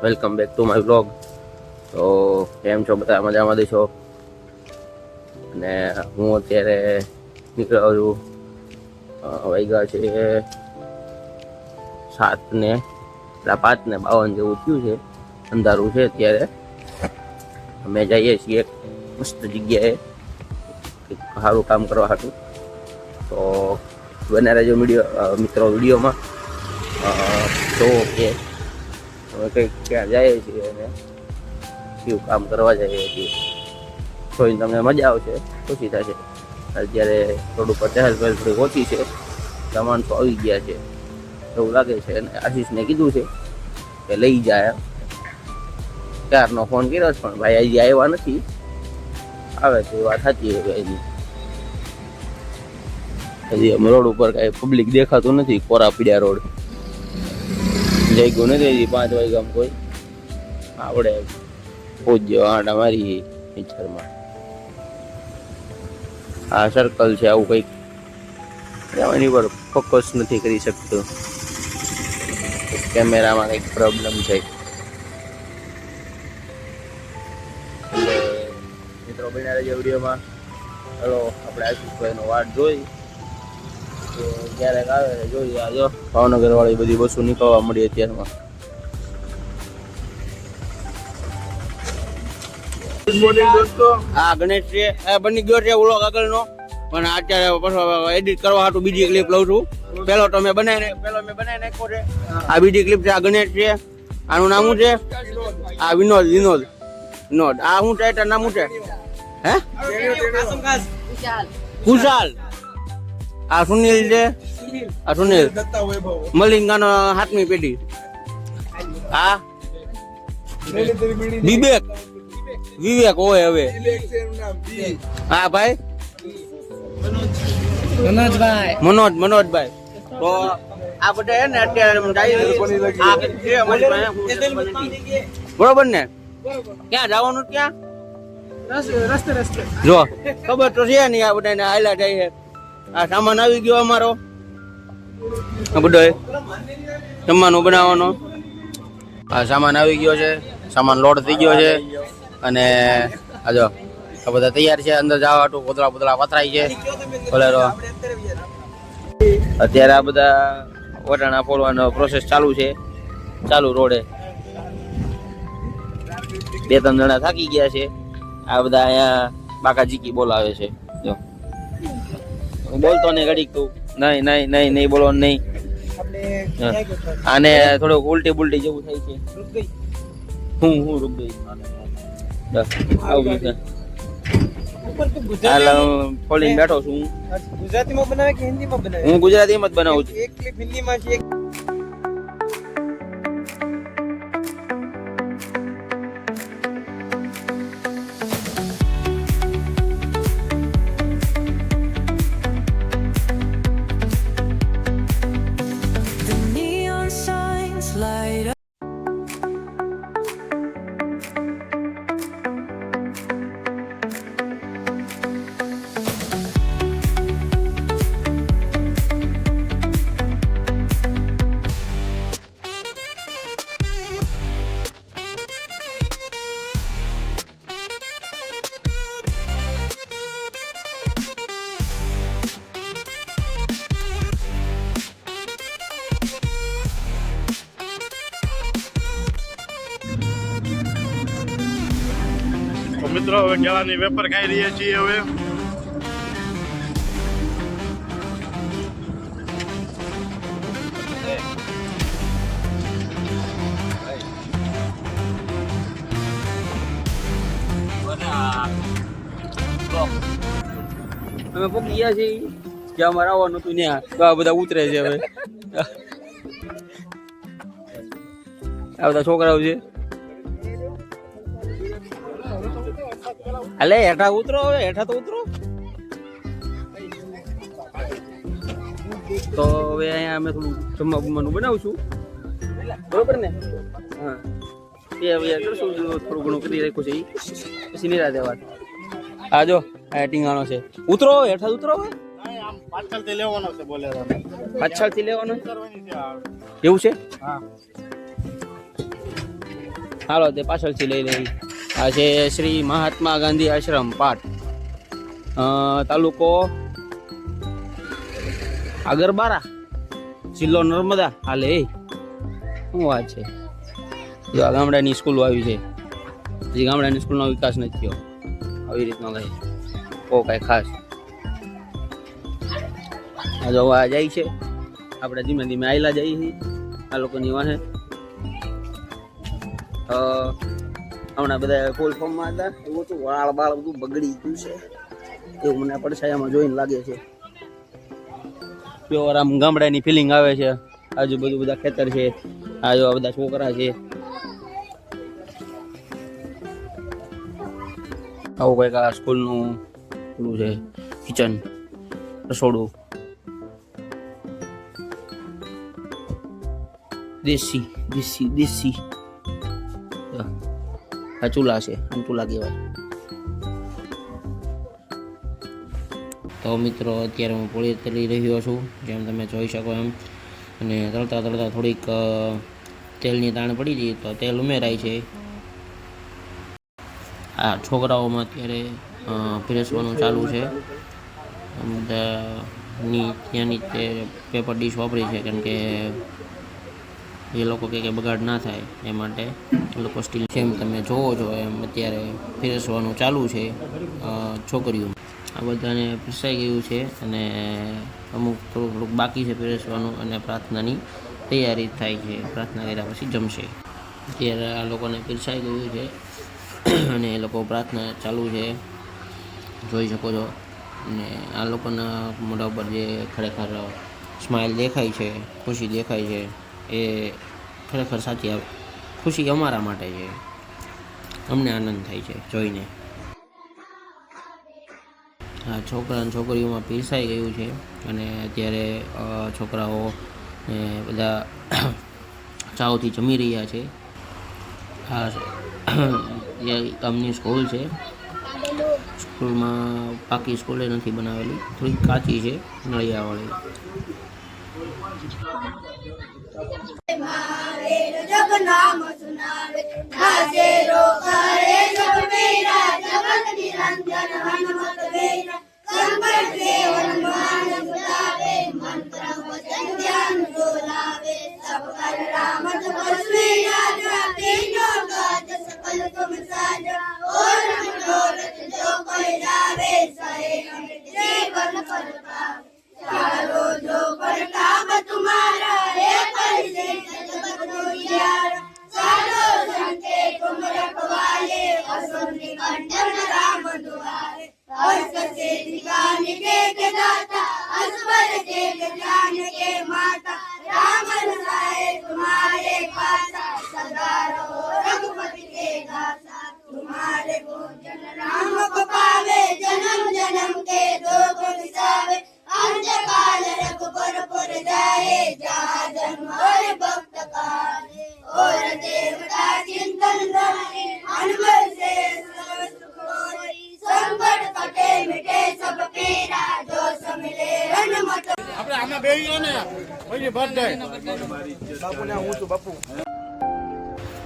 Welcome back to my vlog. તો કેમ છો બધા? મજામાં દેશો. અને હું અત્યારે નીકળ્યો છું. વાગ્યા છે 7:52 જેવું થયું છે. અંધારું છે અત્યારે. અમે જઈએ છીએ મસ્ત જગ્યાએ સારું કામ કરવા હતું. તો બને રહેજો મિત્રો વિડીયોમાં. તો કે અમે કંઈક ક્યાં જઈએ છીએ અને શું કામ કરવા જઈએ છીએ જોઈને તમને મજા આવશે, ખુશી થશે. અત્યારે થોડું ચહેલ પહેલ થોડી ઓછી છે, સામાન તો આવી ગયા છે એવું લાગે છે. અને આશીષને કીધું છે કે લઈ જાય. ક્યારનો ફોન કર્યો છે પણ ભાઈ હજી આવ્યા નથી. આવે તો એ વાત સાચી છે ભાઈની. હજી અમે રોડ ઉપર કાંઈ પબ્લિક દેખાતું નથી. કોરા પીડ્યા રોડ જઈ ગયું નથી હજી. 5 વાગ્યામાં કોઈ આપણે પહોંચ્યો આંટા મારી પિક્ચરમાં. આ સર્કલ છે, આવું કંઈક એની પર ફોકસ નથી કરી શકતો. કેમેરામાં કંઈક પ્રોબ્લેમ છે. એટલે મિત્રો બન્યા રહેજો વિડીયોમાં. ચાલો આપણે આશીષભાઈનો વાટ જોઈ તો ક્યારેક આવે જોઈએ. આ જો ભાવનગર વાળી બધી બસો નીકળવા મળી અત્યારમાં. હા ગણેશ છે, બની ગયો છે વ્લોગ આગળનો. પણ અત્યારે પાછો એડિટ કરવા હાટું બીજી ક્લિપ લઉં છું. પેલો મેં બનાવી નાખ્યો છે. આ બીજી ક્લિપ છે. આ ગણેશ છે. આનું નામ શું છે? આ વિનોદ. આ શું ટાઈટર નામ શું છે? હે કુશાલ. આ સુનિલ છે. આ સુનિલ મલિંગાનો 7મી પેઢી. આ વિવેક હોય હવે. હા ભાઈ મનોજભાઈ. તો આ બધા હે ને અત્યારે બરોબર ને? ક્યાં જવાનું? ક્યાં રસ્તે જો ખબર તો છે નહીં. આ બધા હાલ્યા જાય છે. આ સામાન આવી ગયો અમારો. આ બધો જમવાનું બનાવવાનો આ સામાન આવી ગયો છે. સામાન લોડ થઈ ગયો છે. અને આ જો આ બધા તૈયાર છે અંદર જવા હાટું. પોતળા પથરાય છે. બોલેરો અત્યારે આ બધા વટાણા ફોડવાનો પ્રોસેસ ચાલુ છે. ચાલુ રોડે 2-3 જણા થાકી ગયા છે. આ બધા અહીંયા બાકા જીકી બોલાવે છે. જો બોલતો નહીં ઘડીક તું. નહીં બોલવાનું નહીં. આને થોડુંક ઉલટી બુલટી જેવું થાય છે. હું રૂક ગઈ આવું છે. ફોલીને બેઠો છું. ગુજરાતીમાં બનાવે કે હિન્દીમાં બનાવે? હું ગુજરાતીમાં જ બનાવું છું. એક ક્લિપ હિન્દીમાં છે. મિત્રો હવે કેળાની વેપાર ખાઈ રહ્યા છીએ. હવે અમે પહોંચી ગયા છીએ જ્યાં અમારે આવવાનું હતું ત્યાં. તો આ બધા ઉતરે છે હવે. આ બધા છોકરાઓ છે. અલે હેઠા ઉતરો. હવે હેઠા તો ઉતરો. તો હવે અહીંયા અમે થોડું જમવા બમવાનું બનાવશું. બરોબર ને? હા એ હવે કરશું. થોડું ઘણું કરી રાખ્યું છે. પછી નિરાતે વાત. આ જો આ ટીંગાણો છે. ઉતરો હેઠા ઉતરો. પાછળથી લેવાનો છે. બોલેરો પાછળથી લેવાનો એવું છે? હા હાલો તે પાછળથી લઈ લઈ. આ છે શ્રી મહાત્મા ગાંધી આશ્રમ પાટ, તાલુકો આગરબારા, જિલ્લો નર્મદા. હાલે શું વાત છે. જો આ ગામડાની સ્કૂલો આવી છે. હજી ગામડાની સ્કૂલનો વિકાસ નથી થયો આવી રીતનો કઈ કાંઈ ખાસ. આ જો આ જાય છે, આપણે ધીમે ધીમે આયલા જઈએ છીએ આ લોકોની વાહે. હમણાં બધા ફૂલ ફોર્મમાં હતા, એવું હતું વાળ બાળ બધું બગડી ગયું છે એવું મને પડછાયામાં જોઈને લાગે છે. પ્યોર આમ ગામડાની ફિલિંગ આવે છે. આજુબાજુ બધા ખેતર છે, આ જો બધા છોકરા છે. આવું કંઈક આ સ્કૂલનું પેલું છે, કિચન, રસોડું. દેશી દેશી દેશી આ ચૂલા છે, આમ ચૂલા કહેવાય. તો મિત્રો અત્યારે હું પોળી તળી રહ્યો છું, જેમ તમે જોઈ શકો એમ. અને તળતા તળતા થોડીક તેલની તાણ પડી ગઈ તો તેલ ઉમેરાય છે. આ છોકરાઓમાં અત્યારે પીરસવાનું ચાલુ છે. ત્યાંની તે પેપર ડીશ વાપરી છે, કેમ કે એ લોકો કે બગાડ ના થાય એ માટે એ લોકો સ્ટીલ. જેમ તમે જોવો છો એમ અત્યારે પીરસવાનું ચાલુ છે છોકરીઓ. આ બધાને પીરસાઈ ગયું છે અને અમુક થોડુંક બાકી છે પીરસવાનું, અને પ્રાર્થનાની તૈયારી થાય છે. પ્રાર્થના કર્યા પછી જમશે. અત્યારે આ લોકોને પીરસાઈ ગયું છે અને એ લોકો પ્રાર્થના ચાલુ છે, જોઈ શકો છો. અને આ લોકોના મોઢા ઉપર જે ખરેખર સ્માઇલ દેખાય છે, ખુશી દેખાય છે, એ ખરેખર સાચી ખુશી અમારા માટે છે. અમને આનંદ થાય છે જોઈને. આ છોકરા અને છોકરીઓમાં પીરસાઈ ગયું છે અને અત્યારે છોકરાઓ બધા ચાવથી જમી રહ્યા છે. આ ગામની સ્કૂલ છે. સ્કૂલમાં પાકી સ્કૂલે નથી બનાવેલી, થોડીક કાચી છે, નળિયાવાળી. નામ સુનાવે નાસે રો કરે જગ મેરા જગત નિરંજન હનુમત વેરા સંકટ से हनुमान सुनावे मंत्र वचन ज्ञान डोलावे सब कर राम तपस्वी राजा तीनों काज सकल तुम साजा और मनोरथ जो कोई लावे सहे जीवन फल पावे चारों जो प्रताप तुम्हारा है परिसे जगत दुनियारा साधो संते तुम रखवाले असुर निकंदन राम दुआरे हर्ष से दिखाने के दाता असवर के जान के माता राम रसाए तुम्हारे पासा सदा रहो रघुपति के दासा तुम्हारे भोजन राम को पावे जन्म जन्म के दुख विसावे अंत काल रघुबर पुर जाए जहाँ जन्म और भक्त काले और देवता चिंतन धरे अनवर से सर्व सुख होई संकट कटे मिटे सब पीरा जो समिले हनुमत. આપણે આમાં બેહી ગયો ને ઓલી બર્થડે બાપુને હું છું બાપુ.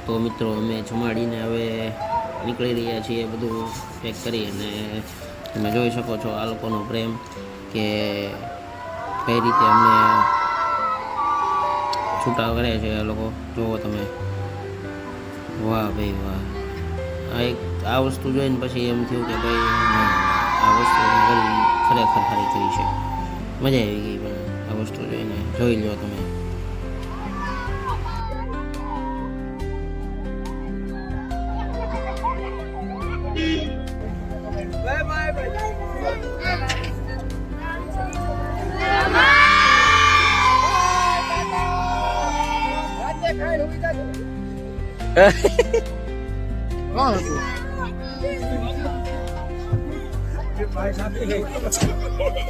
તો મિત્રો અમે જમાડીને હવે નીકળી રહ્યા છીએ, બધું પેક કરી. અને તમે જોઈ શકો છો આ લોકોનો પ્રેમ કે કઈ રીતે અમને છૂટા કરે છે આ લોકો. જુઓ તમે, વાહ ભાઈ વાહ. આ વસ્તુ જોઈને પછી એમ થયું કે ભાઈ આ વસ્તુ ખરેખર સારી કરી છે. મજા આવી ગઈ પણ આ વસ્તુ જોઈને. જોઈ લો તમે. Bye bye bye. કોણ હતું?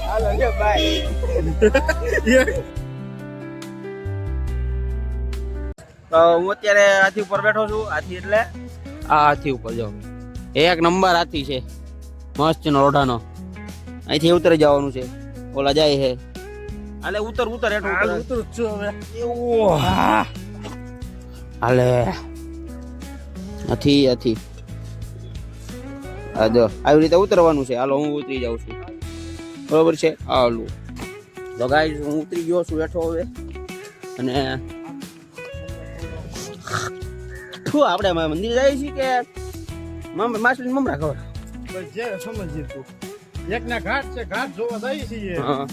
હાલો જો બાય. હું અત્યારે હાથી ઉપર બેઠો છું. હાથી એટલે આ હાથી ઉપર જો એક નંબર હાથી છે, મસ્ત નો રોઢાનો. અહીંથી ઉતરી જવાનું છે. ઓલા જાય છે, હાલે ઉતર ઉતર હેઠું ઉતરું છું હવે. હાલે નથી આ જો આવી રીતે ઉતરવાનું છે. હાલો હું ઉતરી જાઉં છું, બરોબર છે. હાલો તો ગાઈસ હું ઉતરી ગયો છું બેઠો હવે. અને આપણે મંદિર જાય છે કે માછલી મમરા ખબર જે સમજીએ તું એક ના ઘાટ છે, ઘાટ જોવા જઈએ છીએ. હા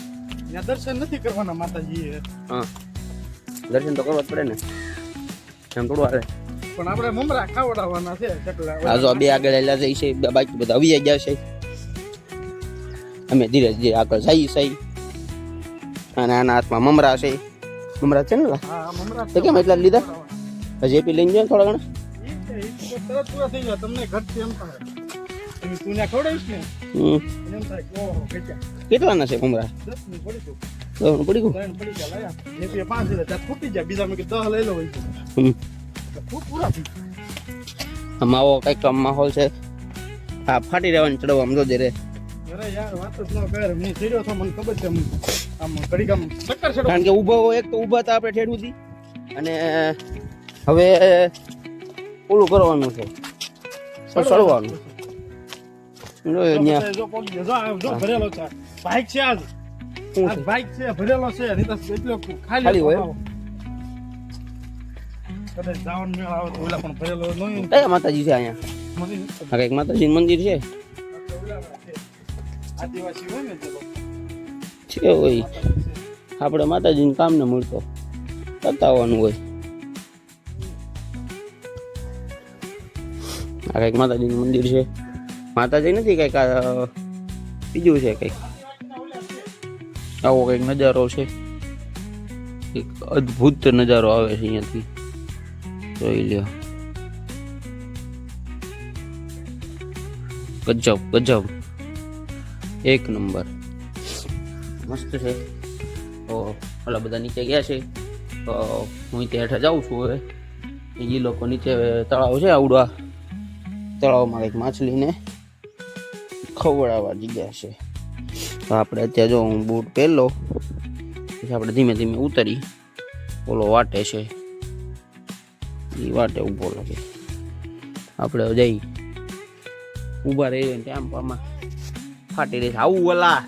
ત્યાં દર્શન નથી કરવાના માતાજી. હા દર્શન તો કરવા જ પડે ને, એમ થોડું હાલે. પણ આપણે મમરા ખાવડાવવાના છે ચકલા. આ જો બે આગળ એલા જઈ છે, બાકી બધા આવી ગયા છે. અમે ધીરે ધીરે આગળ જઈએ છીએ. અને આના હાથમાં મમરા છે. મમરા છે ને લા? હા મમરા તો કેમ એટલા લીધા? હજી પી લઈને જાય થોડા ઘણા. તરત પૂરા થઈ જાય તમને ઘટશે એમ થાય. તું ત્યાં ખવડાવીશ ને એમ થાય ઓહો કેટલાના છે મમરા? 10 ની પડી તું. 10 પડી ગયું. 3 પડી ગયા લાયા. જે પે 5 લીધા ત્યાં ફૂટી જાય. બીજા મેં કે 10 લઈ લો હોય. ખૂબ પૂરા થઈ આમાં આવો કંઈક માહોલ છે. આ ફાટી રહેવાની ચડવા આમ જોજે રે. અરે યાર વાત જ ન કર. હું ચડ્યો તો મને ખબર છે આમ ઘડીક આમ ચક્કર ચડો. કારણ કે ઊભો એક તો ઊભા હતા આપણે ઠેઠ સુધી. અને હવે ઓલું કરવાનું છે, ચડવાનું. જો પગ જો ભરેલો છે. બાઈક છે આજ બાઈક છે ભરેલો છે. નહીં તો એટલો ખાલી હોય. કદાચ જવાનું મેળ આવે તો ઓલા પણ ભરેલો નહીં. કયા માતાજી છે અહીંયા? આ કંઈક માતાજીનું મંદિર છે. આદિવાસી હોય ને છે હોય. આપણે માતાજીનું કામ ને મળતો બતાવવાનું હોય. આ કંઈક માતાજીનું મંદિર છે. માતાજી નથી, કંઈક બીજું છે કંઈક. આવો કંઈક નજારો છે. એક અદ્ભુત નજારો આવે છે અહીંયાથી, જોઈ લ્યો. ગજબ ગજબ, એક નંબર, મસ્ત છે. તો ઓલા બધા નીચે ગયા છે, તો હું ત્યાં હેઠળ જાઉં છું. હવે એ લોકો નીચે તળાવ છે આવડવા, તળાવમાં કંઈક માછલીને ખવડાવવા જગ્યા છે. તો આપણે અત્યારે જો હું બૂટ પહેરલો, પછી આપણે ધીમે ધીમે ઉતરી. ઓલો વાટે છે, એ વાટે ઊભો લાગે. આપણે જઈ ઊભા રહી ને ત્યાં આમાં ફાટી રહી. આવું ઓલા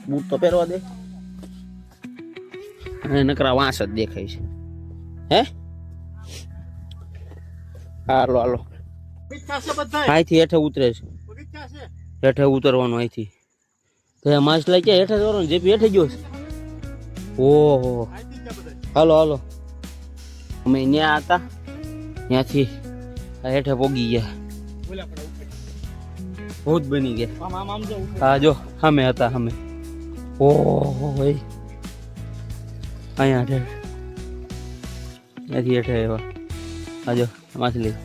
બૂટ તો પહેરવા દે. અને નકરા વાંસ જ દેખાય છે. હે હાલો હાલો, અહીંથી હેઠે ઉતરે છે. હેઠે ઉતરવાનું અહીંથી. તો માછલા ક્યાં હેઠે ઉતરવાનું? જે હેઠે ગયો છે. ઓહો હાલો હાલો, અમે ત્યાં હતા, ત્યાંથી હેઠે પોગી ગયા. ભૂત બની ગયા. હા જો અમે હતા, અમે. ઓહો ભાઈ અહીંયા હેઠે, ત્યાંથી હેઠે એવા. હા જો માછલી.